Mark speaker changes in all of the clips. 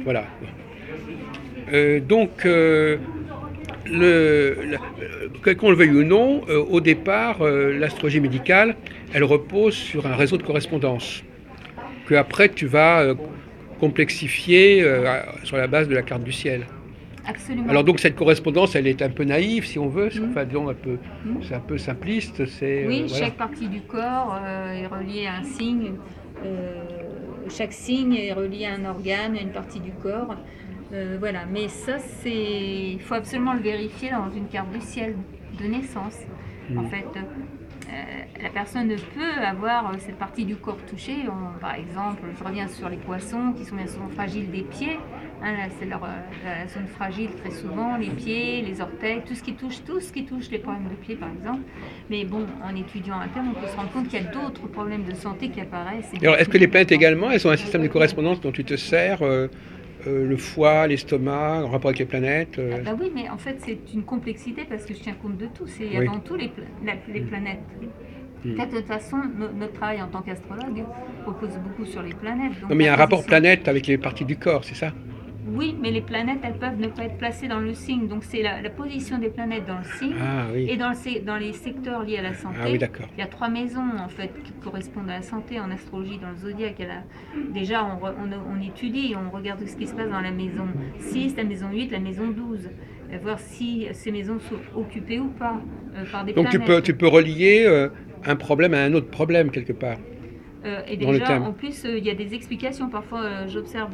Speaker 1: Voilà. Donc, qu'on le veuille ou non, au départ, l'astrologie médicale, elle repose sur un réseau de correspondance que après tu vas complexifier sur la base de la carte du ciel.
Speaker 2: Absolument.
Speaker 1: Alors donc cette correspondance, elle est un peu naïve si on veut, enfin disons
Speaker 2: Mm.
Speaker 1: c'est un peu simpliste, c'est
Speaker 2: Oui,
Speaker 1: voilà.
Speaker 2: chaque partie du corps est reliée à un signe. Euh, Chaque signe est relié à un organe, à une partie du corps. Voilà, mais ça, il faut absolument le vérifier dans une carte du ciel de naissance. En fait, la personne peut avoir cette partie du corps touchée. Par exemple, je reviens sur les poissons qui sont bien souvent fragiles des pieds. Hein, là, c'est la zone fragile très souvent, les pieds, les orteils, tout ce qui touche les problèmes de pied par exemple. Mais bon, en étudiant un terme, on peut se rendre compte qu'il y a d'autres problèmes de santé qui apparaissent.
Speaker 1: Et alors est-ce que les planètes également, elles ont un système de correspondance dont tu te sers le foie, l'estomac, en rapport avec les planètes
Speaker 2: Ah bah oui, mais en fait c'est une complexité parce que je tiens compte de tout. C'est
Speaker 1: Oui.
Speaker 2: avant tout les planètes. De toute façon, notre travail en tant qu'astrologue repose beaucoup sur les planètes.
Speaker 1: Non
Speaker 2: Donc
Speaker 1: mais il
Speaker 2: la
Speaker 1: y a un rapport
Speaker 2: position.
Speaker 1: planète avec les parties du corps, c'est ça?
Speaker 2: Oui, mais les planètes, elles peuvent ne pas être placées dans le signe. Donc c'est la position des planètes dans le signe
Speaker 1: Ah oui.
Speaker 2: et dans les secteurs liés à la
Speaker 1: Ah oui,
Speaker 2: santé.
Speaker 1: d'accord.
Speaker 2: Il y a 3 maisons en fait qui correspondent à la santé en astrologie dans le zodiaque. Déjà, on étudie, on regarde ce qui se passe dans la maison 6, la maison 8, la maison 12. Voir si ces maisons sont occupées ou pas par des
Speaker 1: Donc
Speaker 2: planètes.
Speaker 1: tu peux relier un problème à un autre problème quelque part
Speaker 2: Et
Speaker 1: dans le
Speaker 2: déjà,
Speaker 1: thème.
Speaker 2: en plus, il y a des explications. Parfois, j'observe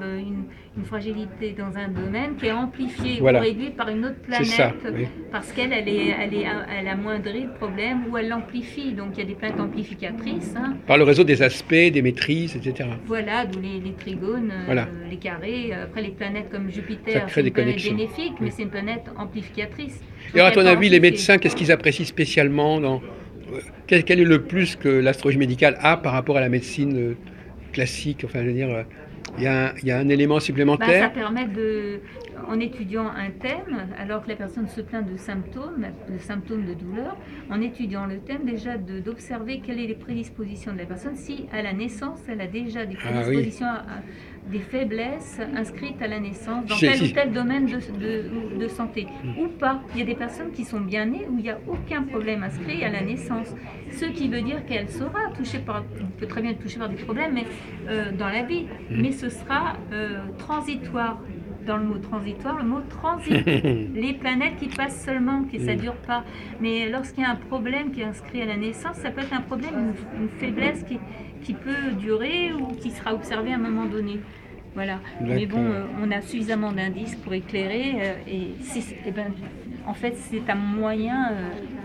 Speaker 2: une fragilité dans un domaine qui est amplifiée ou
Speaker 1: Voilà,
Speaker 2: réduite par une autre
Speaker 1: c'est ça.
Speaker 2: planète
Speaker 1: Oui.
Speaker 2: parce elle amoindrit le problème ou elle l'amplifie. Donc, il y a des planètes amplificatrices. Hein.
Speaker 1: Par le réseau des aspects, des maîtrises, etc.
Speaker 2: Voilà, d'où les trigones,
Speaker 1: Voilà,
Speaker 2: les carrés. Après, les planètes comme
Speaker 1: ça
Speaker 2: Jupiter,
Speaker 1: crée
Speaker 2: c'est
Speaker 1: des
Speaker 2: une planète
Speaker 1: connexions.
Speaker 2: bénéfique, mais
Speaker 1: Oui.
Speaker 2: c'est une planète amplificatrice.
Speaker 1: Et
Speaker 2: Donc,
Speaker 1: alors, à
Speaker 2: elle
Speaker 1: ton
Speaker 2: peut
Speaker 1: avis, les
Speaker 2: amplifier.
Speaker 1: médecins, qu'est-ce qu'ils apprécient spécialement dans quel est le plus que l'astrologie médicale a par rapport à la médecine classique? Enfin, je veux dire, il y a un élément
Speaker 2: Ben, ça
Speaker 1: supplémentaire.
Speaker 2: permet en étudiant un thème, alors que la personne se plaint de symptômes de douleur, en étudiant le thème, déjà d'observer quelles sont les prédispositions de la personne. Si à la naissance, elle a déjà des
Speaker 1: Ah oui.
Speaker 2: prédispositions, des faiblesses inscrites à la naissance dans
Speaker 1: Si,
Speaker 2: tel ou
Speaker 1: si.
Speaker 2: tel domaine de santé, ou pas. Il y a des personnes qui sont bien nées où il n'y a aucun problème inscrit à la naissance. Ce qui veut dire qu'elle peut très bien être touchée par des problèmes mais, dans la vie, mais ce sera transitoire. Dans le mot transitoire, le mot transit. Les planètes qui passent seulement, que ça ne dure pas. Mais lorsqu'il y a un problème qui est inscrit à la naissance, ça peut être un problème, une faiblesse qui peut durer ou qui sera observée à un moment donné. Voilà. Mais bon,
Speaker 1: D'accord.
Speaker 2: on a suffisamment d'indices pour éclairer en fait, c'est un moyen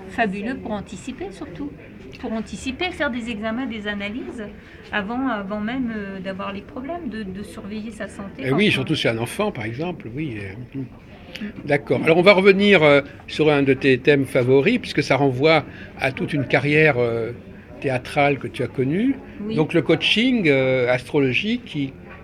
Speaker 2: fabuleux pour anticiper surtout. Pour anticiper, faire des examens, des analyses avant même d'avoir les problèmes, de surveiller sa santé.
Speaker 1: Et oui, surtout chez un enfant, par exemple, oui. D'accord. Alors on va revenir sur un de tes thèmes favoris, puisque ça renvoie à toute une carrière théâtrale que tu as connue.
Speaker 2: Oui.
Speaker 1: Donc le coaching astrologique,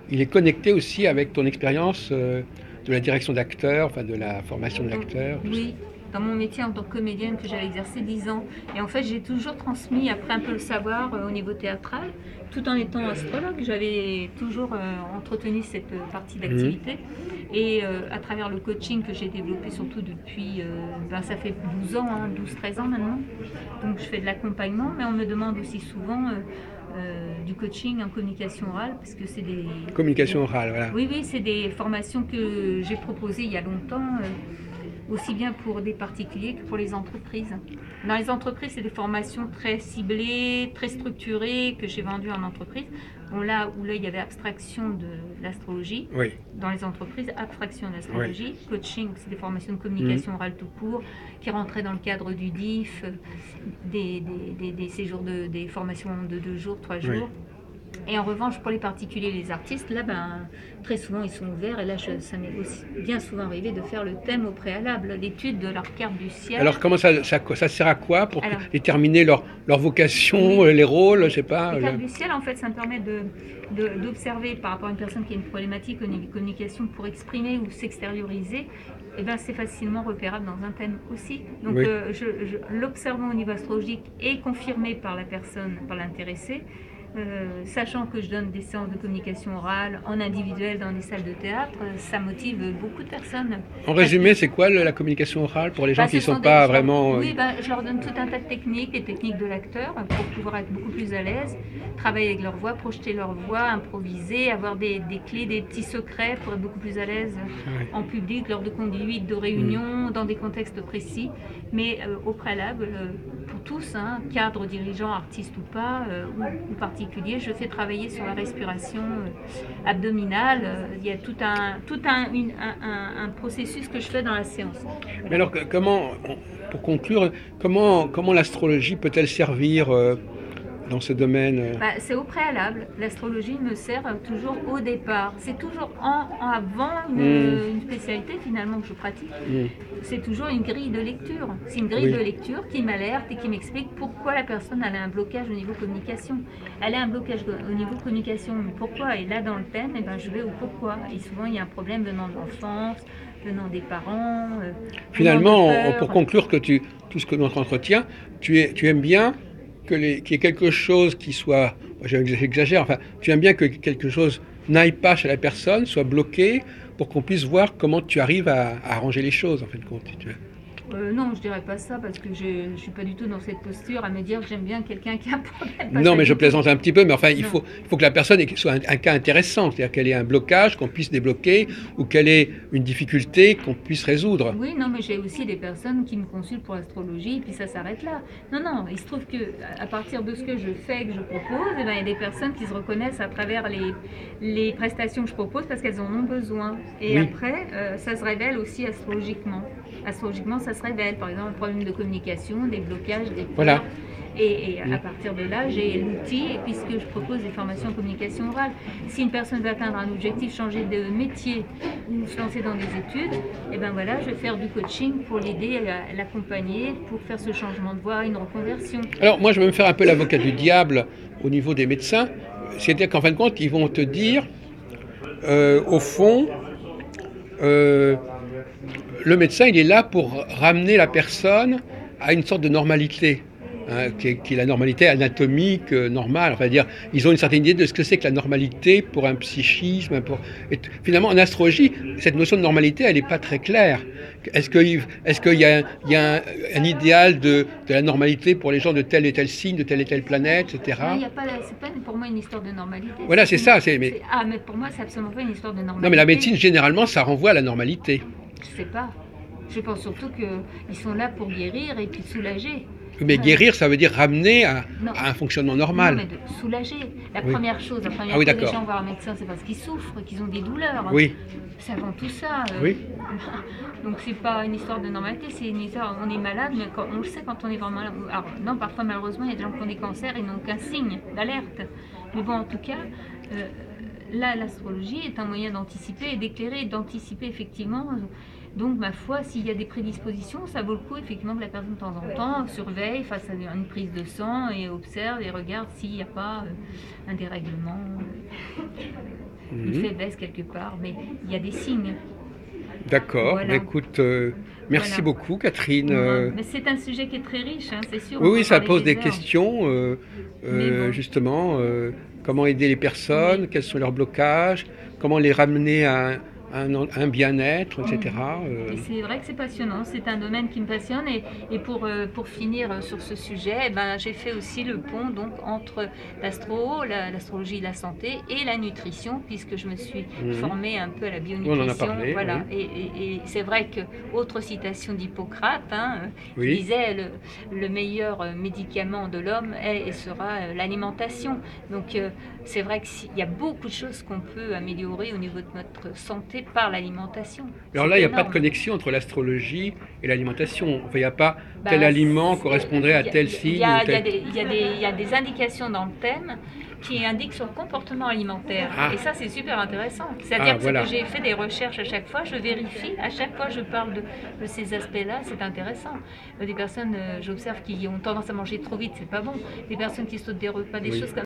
Speaker 1: il est connecté aussi avec ton expérience de la direction d'acteurs, enfin de la formation de l'acteur.
Speaker 2: Oui, dans mon métier en tant que comédienne que j'avais exercé 10 ans. Et en fait, j'ai toujours transmis après un peu le savoir au niveau théâtral, tout en étant astrologue. J'avais toujours entretenu cette partie
Speaker 1: Mhm.
Speaker 2: d'activité. Et à travers le coaching que j'ai développé surtout depuis, ça fait 12 ans, hein, 12-13 ans maintenant. Donc je fais de l'accompagnement, mais on me demande aussi souvent du coaching en communication orale, parce que c'est
Speaker 1: Communication orale, voilà.
Speaker 2: oui, oui, c'est des formations que j'ai proposées il y a longtemps, aussi bien pour des particuliers que pour les entreprises. Dans les entreprises, c'est des formations très ciblées, très structurées que j'ai vendues en entreprise. Bon, là où il y avait abstraction de l'astrologie,
Speaker 1: Oui,
Speaker 2: dans les entreprises, abstraction de
Speaker 1: oui.
Speaker 2: l'astrologie, coaching, c'est des formations de communication orale tout court, qui rentraient dans le cadre du DIF, des séjours des formations de 2 jours, 3
Speaker 1: Oui.
Speaker 2: jours. Et en revanche, pour les particuliers, les artistes, là, très souvent, ils sont ouverts. Et là, ça m'est aussi bien souvent arrivé de faire le thème au préalable, l'étude de leur carte du ciel.
Speaker 1: Alors comment ça sert à quoi pour
Speaker 2: Alors,
Speaker 1: déterminer leur vocation,
Speaker 2: oui,
Speaker 1: les rôles, je sais pas.
Speaker 2: les cartes du ciel, en fait, ça me permet d'observer par rapport à une personne qui a une problématique au niveau de communication pour exprimer ou s'extérioriser. Et ben, c'est facilement repérable dans un thème aussi. Donc,
Speaker 1: Oui.
Speaker 2: l'observant au niveau astrologique est confirmé par la personne, par l'intéressé. Sachant que je donne des séances de communication orale en individuel dans des salles de théâtre, ça motive beaucoup de personnes.
Speaker 1: En résumé, c'est quoi la communication orale pour les gens qui ne
Speaker 2: Ce sont
Speaker 1: sont pas
Speaker 2: des,
Speaker 1: vraiment...
Speaker 2: oui, je leur donne tout un tas de techniques, les techniques de l'acteur, pour pouvoir être beaucoup plus à l'aise, travailler avec leur voix, projeter leur voix, improviser, avoir des clés, des petits secrets pour être beaucoup plus à l'aise en public, lors de conduite, de réunions, dans des contextes précis. Mais au préalable, pour tous, hein, cadres, dirigeants, artistes ou pas, ou particuliers, je fais travailler sur la respiration abdominale. Il y a tout un processus que je fais dans la séance. Voilà.
Speaker 1: Mais alors, pour conclure, comment l'astrologie peut-elle servir dans ce domaine?
Speaker 2: C'est au préalable. L'astrologie me sert toujours au départ. C'est toujours avant une spécialité finalement que je pratique. C'est toujours une grille de lecture. C'est une grille de lecture qui m'alerte et qui m'explique pourquoi la personne elle a un blocage au niveau communication. Elle a un blocage au niveau communication, mais pourquoi? Et là dans le thème, je vais au pourquoi. Et souvent il y a un problème venant de l'enfance, venant des parents.
Speaker 1: Finalement, pour conclure tout ce que notre entretien, tu aimes bien qu'il y ait quelque chose qui soit, j'exagère, enfin, tu aimes bien que quelque chose n'aille pas chez la personne, soit bloqué, pour qu'on puisse voir comment tu arrives à arranger les choses, en fin de compte.
Speaker 2: Non, je dirais pas ça, parce que je suis pas du tout dans cette posture à me dire que j'aime bien quelqu'un qui a un problème.
Speaker 1: Non, mais je plaisante un petit peu, mais enfin, il faut que la personne soit un cas intéressant, c'est-à-dire qu'elle ait un blocage, qu'on puisse débloquer, ou qu'elle ait une difficulté qu'on puisse résoudre.
Speaker 2: Oui, non, mais j'ai aussi des personnes qui me consultent pour l'astrologie, et puis ça s'arrête là. Non, il se trouve que à partir de ce que je fais, que je propose, il y a des personnes qui se reconnaissent à travers les prestations que je propose parce qu'elles en ont besoin. Et après, ça se révèle aussi astrologiquement. Astrologiquement, ça se révèle, par exemple, un problème de communication, des blocages, des peurs.
Speaker 1: Voilà.
Speaker 2: Et à partir de là, j'ai l'outil, et puisque je propose des formations en communication orale. Si une personne veut atteindre un objectif, changer de métier ou se lancer dans des études, je vais faire du coaching pour l'aider, l'accompagner, pour faire ce changement de voie, une reconversion.
Speaker 1: Alors moi, je vais me faire un peu l'avocat du diable au niveau des médecins. C'est-à-dire qu'en fin de compte, ils vont te dire, au fond, le médecin, il est là pour ramener la personne à une sorte de normalité, qui est la normalité anatomique normale. Enfin, dire, ils ont une certaine idée de ce que c'est que la normalité pour un psychisme. Finalement, en astrologie, cette notion de normalité, elle n'est pas très claire. Est-ce qu'il y a un idéal de la normalité pour les gens de tel et tel signe, de telle et telle planète, etc.
Speaker 2: C'est pas pour moi une histoire de normalité.
Speaker 1: Voilà, c'est ça.
Speaker 2: Mais pour moi, c'est absolument pas une histoire de normalité.
Speaker 1: Non, mais la médecine, généralement, ça renvoie à la normalité.
Speaker 2: Je sais pas. Je pense surtout qu'ils sont là pour guérir et puis soulager.
Speaker 1: Mais guérir, ça veut dire ramener à un fonctionnement normal.
Speaker 2: Non, mais de soulager. La première chose, fois que les gens vont voir un médecin, c'est parce qu'ils souffrent, qu'ils ont des douleurs.
Speaker 1: Oui.
Speaker 2: C'est avant tout ça.
Speaker 1: Oui.
Speaker 2: Donc c'est pas une histoire de normalité, c'est une histoire, on est malade, mais on le sait quand on est vraiment malade. Alors non, parfois malheureusement, il y a des gens qui ont des cancers et n'ont aucun signe d'alerte. Mais bon, en tout cas, là, l'astrologie est un moyen d'anticiper et d'éclairer, d'anticiper effectivement. Donc, ma foi, s'il y a des prédispositions, ça vaut le coup effectivement que la personne de temps en temps surveille face à une prise de sang et observe et regarde s'il n'y a pas un dérèglement, une faiblesse quelque part. Mais il y a des signes.
Speaker 1: D'accord. Voilà. Écoute, merci beaucoup, Catherine.
Speaker 2: Mais c'est un sujet qui est très riche, hein, c'est sûr.
Speaker 1: Oui, ça pose des questions. Justement, comment aider les personnes, quels sont leurs blocages, comment les ramener à un bien-être, etc.
Speaker 2: Et c'est vrai que c'est passionnant, c'est un domaine qui me passionne et pour finir sur ce sujet, j'ai fait aussi le pont donc entre l'astrologie de la santé et la nutrition, puisque je me suis formée un peu à la bionutrition.
Speaker 1: On en a parlé,
Speaker 2: voilà.
Speaker 1: Oui.
Speaker 2: Et c'est vrai que, autre citation d'Hippocrate, qui disait le meilleur médicament de l'homme est et sera l'alimentation. Donc c'est vrai qu'il y a beaucoup de choses qu'on peut améliorer au niveau de notre santé par l'alimentation.
Speaker 1: Alors là, il n'y a pas de connexion entre l'astrologie et l'alimentation. Enfin, il n'y a pas tel aliment correspondrait à tel signe.
Speaker 2: Il y a des indications dans le thème qui indiquent sur le comportement alimentaire. Et ça, c'est super intéressant. C'est-à-dire que j'ai fait des recherches à chaque fois, je vérifie, à chaque fois je parle de ces aspects-là, c'est intéressant. Des personnes, j'observe, qui ont tendance à manger trop vite, c'est pas bon. Des personnes qui sautent des repas, des choses comme